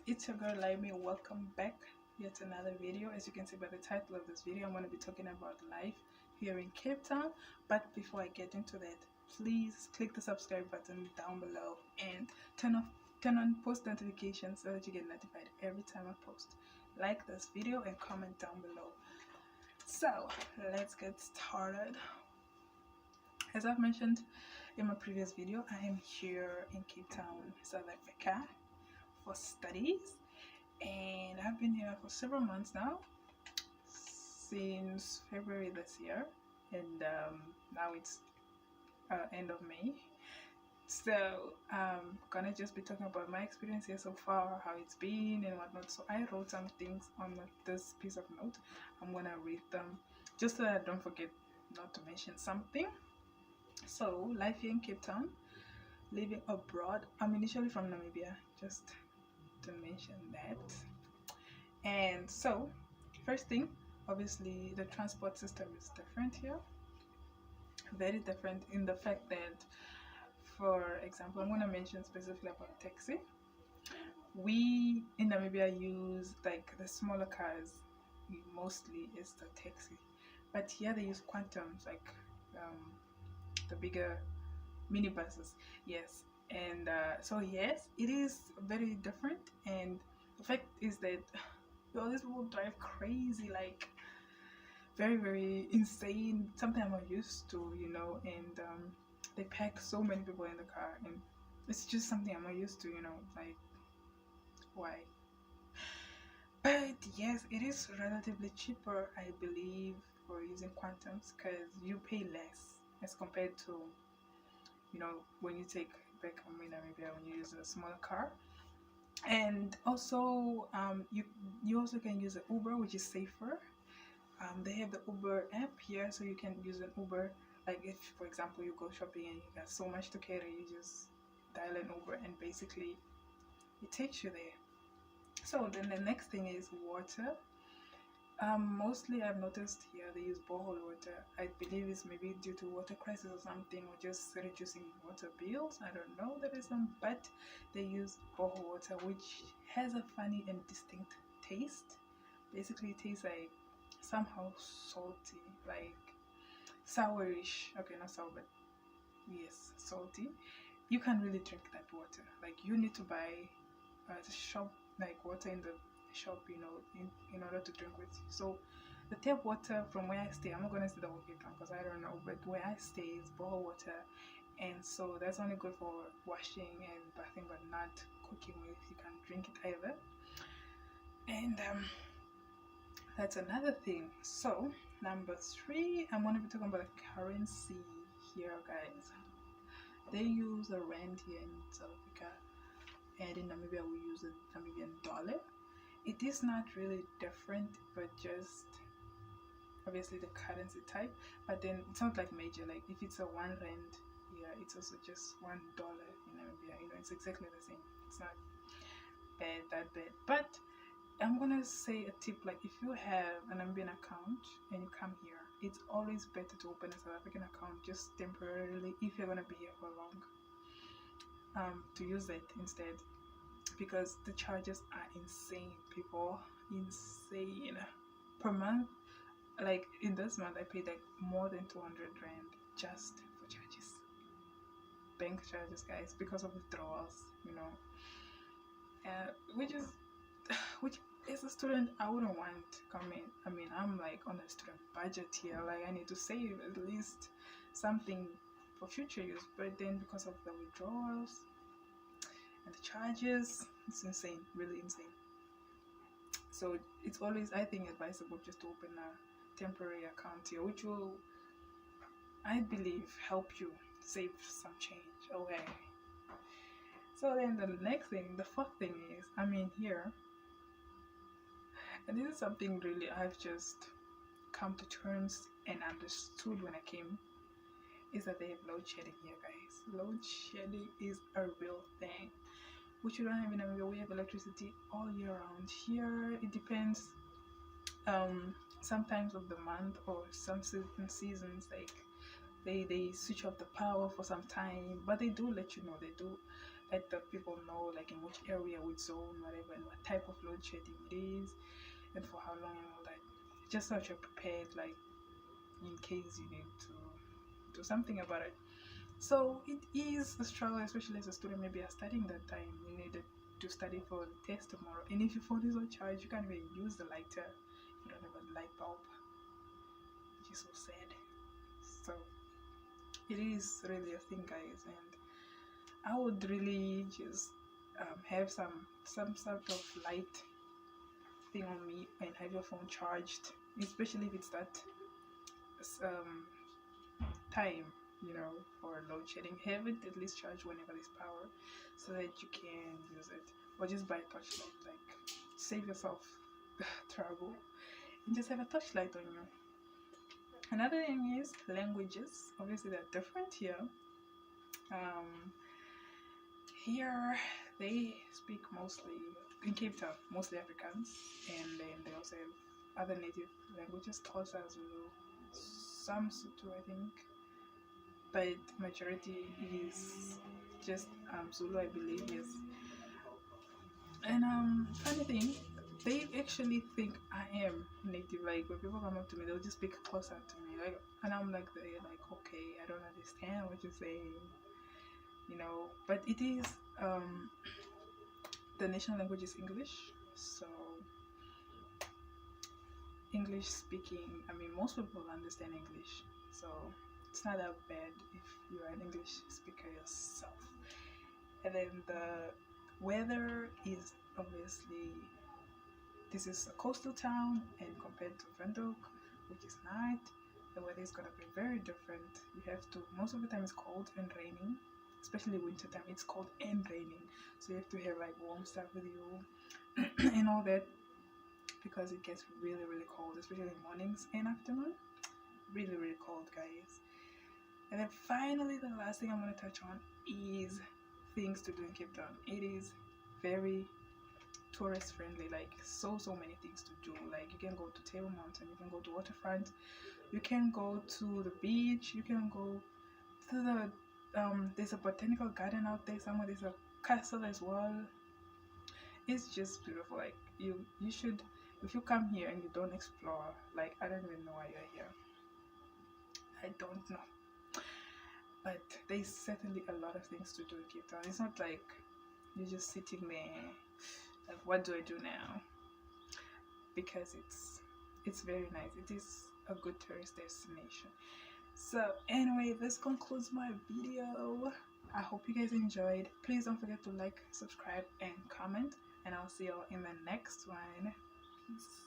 It's your girl Laimi. Welcome back yet another video. As you can see by the title of this video, I'm going to be talking about life here in Cape Town. But before I get into that, please click the subscribe button down below and turn on post notifications so that you get notified every time I post. Like this video and comment down below. So let's get started. As I've mentioned in my previous video, I am here in Cape Town, South Africa for studies, and I've been here for several months now, since February this year, and now it's end of May. So I'm gonna just be talking about my experience here so far, how it's been and whatnot. So I wrote some things on this piece of note. I'm gonna read them just so that I don't forget not to mention something. So life here in Cape Town, living abroad. I'm initially from Namibia, just to mention that. And so first thing, obviously the transport system is different here, very different in the fact that, for example, I'm going to mention specifically about taxi. We in Namibia use like the smaller cars, mostly is the taxi, but here they use quantums, like the bigger minibuses. Yes. And so yes, it is very different, and the fact is that all these people drive crazy, like very insane, something I'm not used to, and they pack so many people in the car, and it's just something I'm not used to, like, why? But yes, it is relatively cheaper, I believe, for using quantums, because you pay less as compared to, when you take back home in Namibia, when you use a smaller car. And also you also can use an Uber, which is safer. They have the Uber app here, so you can use an Uber. Like if, for example, you go shopping and you got so much to carry, you just dial an Uber and basically it takes you there. So then the next thing is water. Mostly I've noticed here they use borehole water. I believe it's maybe due to water crisis or something, or just reducing water bills. I don't know the reason, but they use borehole water, which has a funny and distinct taste. Basically it tastes like somehow salty, like sourish. Okay, not sour, but yes, salty. You can't really drink that water. Like you need to buy the shop, like water in the shop, in order to drink with. So the tap water from where I stay, I'm not gonna say the whole Cape Town because I don't know, but where I stay is borehole water, and so that's only good for washing and bathing, but not cooking with. You can't drink it either. And that's another thing. So number 3, I'm going to be talking about the currency here, guys. They use a rand here in South Africa, and in Namibia we use a Namibian dollar. It is not really different, but just obviously the currency type. But then it's not like major, like if it's a 1 rand here, it's also just $1 in Namibia. It's exactly the same. It's not that bad. But I'm gonna say a tip, like if you have an Namibian account and you come here, it's always better to open a South African account just temporarily if you're gonna be here for long, to use it instead, because the charges are insane, people, insane per month. Like in this month I paid like more than 200 rand just for charges, bank charges, guys, because of withdrawals, which as a student I wouldn't want coming. I'm like on a student budget here, like I need to save at least something for future use, but then because of the withdrawals and the charges, it's insane, really insane. So it's always, I think, advisable just to open a temporary account here, which will, I believe, help you save some change. Okay, so then the next thing, the 4th thing is, here, and this is something really I've just come to terms and understood when I came, is that they have load shedding here, guys. Load shedding is a real thing, which we don't have in Namibia. We have electricity all year round. Here it depends, sometimes of the month or some certain seasons, like they switch off the power for some time, but they do let you know. They do let the people know like in which area, which zone, whatever, and what type of load shedding it is, and for how long and all that. Just so that you're prepared, like in case you need to do something about it. So it is a struggle, especially as a student. Maybe you're studying that time, you needed to study for the test tomorrow, and if your phone is on charge, you can't even use the lighter. You don't have a light bulb, which is so sad. So it is really a thing, guys, and I would really just have some sort of light thing on me and have your phone charged, especially if it's that um, time, for load shedding. Have it at least charged whenever there's power, so that you can use it, or just buy a torchlight. Like, save yourself trouble and just have a torchlight on you. Another thing is languages. Obviously, they're different here. Here they speak mostly in Cape Town, mostly Afrikaans, and then they also have other native languages, Xhosa, Zulu, some Sotho, I think, but majority is just Zulu, I believe, yes. And funny thing, they actually think I am native. Like when people come up to me, they'll just speak closer to me, like, and I'm like, they're like, okay, I don't understand what you're saying, But it is the national language is English, so English speaking. I mean, most people understand English, so it's not that bad if you're an English speaker yourself. And then the weather is obviously, this is a coastal town, and compared to Windhoek, which is not, the weather is gonna be very different. You have to, most of the time it's cold and raining, especially winter time, it's cold and raining, so you have to have like warm stuff with you and all that, because it gets really, really cold, especially in mornings and afternoon. Really, really cold, guys. And then finally, the last thing I'm going to touch on is things to do in Cape Town. It is very tourist friendly, like so many things to do. Like you can go to Table Mountain, you can go to waterfront, you can go to the beach, you can go to the there's a botanical garden out there somewhere, there's a castle as well. It's just beautiful. Like you should, if you come here and you don't explore, like, I don't even know why you're here. I don't know, but there's certainly a lot of things to do in Cape Town. It's not like you're just sitting there like, what do I do now? Because it's very nice. It is a good tourist destination. So anyway, this concludes my video. I hope you guys enjoyed. Please don't forget to like, subscribe, and comment, and I'll see y'all in the next one. Peace.